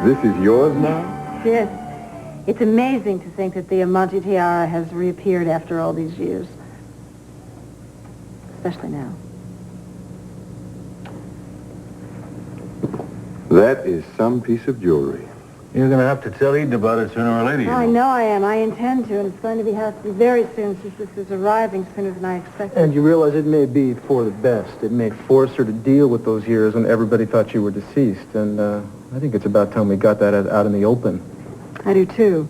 This is yours now? Yes. It's amazing to think that the Amante tiara has reappeared after all these years. Especially now. That is some piece of jewelry. You're going to have to tell Eden about it sooner or later, you I know I am. I intend to, and it's going to have to be very soon since this is arriving sooner than I expected. And you realize it may be for the best. It may force her to deal with those years when everybody thought you were deceased. And I think it's about time we got that out in the open. I do, too.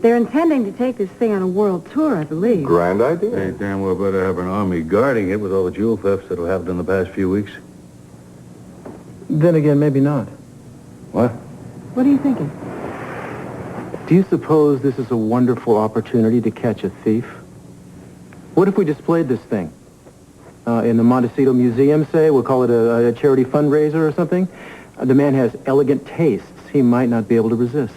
They're intending to take this thing on a world tour, I believe. Grand idea. They damn well better have an army guarding it with all the jewel thefts that have happened in the past few weeks. Then again, maybe not. What? What are you thinking? Do you suppose this is a wonderful opportunity to catch a thief? What if we displayed this thing? In the Montecito Museum, say? We'll call it a charity fundraiser or something? The man has elegant tastes. He might not be able to resist.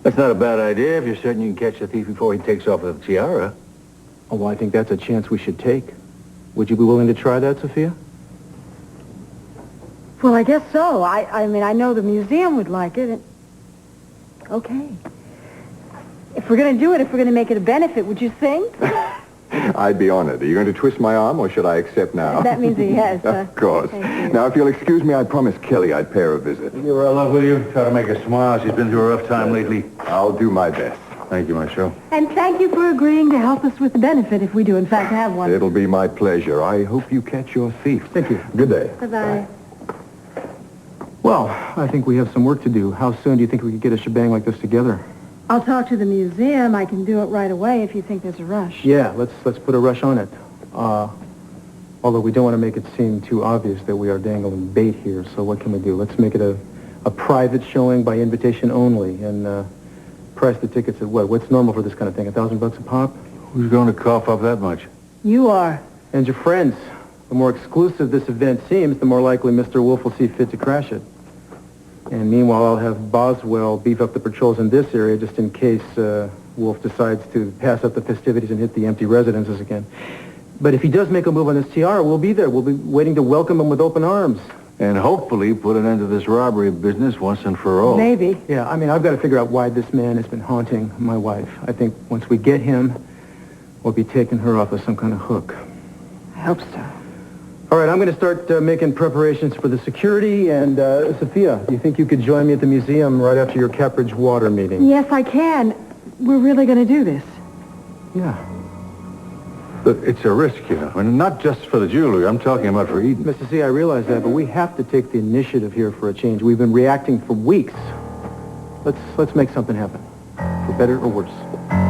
That's not a bad idea if you're certain you can catch the thief before he takes off with the tiara. Oh, well, I think that's a chance we should take. Would you be willing to try that, Sophia? Well, I guess so. I mean, I know the museum would like it. Okay. If we're going to do it, if we're going to make it a benefit, would you think? I'd be honored. Are you going to twist my arm, or should I accept now? That means a yes. Of course. Thank you. Now, if you'll excuse me, I promised Kelly I'd pay her a visit. Give her a love, will you? Try to make her smile. She's been through a rough time lately. I'll do my best. Thank you, Marshal. And thank you for agreeing to help us with the benefit if we do, in fact, have one. It'll be my pleasure. I hope you catch your thief. Thank you. Good day. Bye-bye. Well, I think we have some work to do. How soon do you think we could get a shebang like this together? I'll talk to the museum. I can do it right away if you think there's a rush. Yeah, let's put a rush on it. Although we don't want to make it seem too obvious that we are dangling bait here, so what can we do? Let's make it a private showing by invitation only, and price the tickets at what? What's normal for this kind of thing? $1,000 a pop? Who's going to cough up that much? You are. And your friends. The more exclusive this event seems, the more likely Mr. Wolf will see fit to crash it. And meanwhile, I'll have Boswell beef up the patrols in this area just in case Wolf decides to pass up the festivities and hit the empty residences again. But if he does make a move on this tiara, we'll be there. We'll be waiting to welcome him with open arms. And hopefully put an end to this robbery business once and for all. Maybe. Yeah, I mean, I've got to figure out why this man has been haunting my wife. I think once we get him, we'll be taking her off of some kind of hook. I hope so. All right, I'm going to start making preparations for the security. And, Sophia, do you think you could join me at the museum right after your Capridge water meeting? Yes, I can. We're really going to do this. Yeah. Look, it's a risk, you know. And not just for the jewelry. I'm talking about for Eden. Mr. C, I realize that, but we have to take the initiative here for a change. We've been reacting for weeks. Let's make something happen, for better or worse.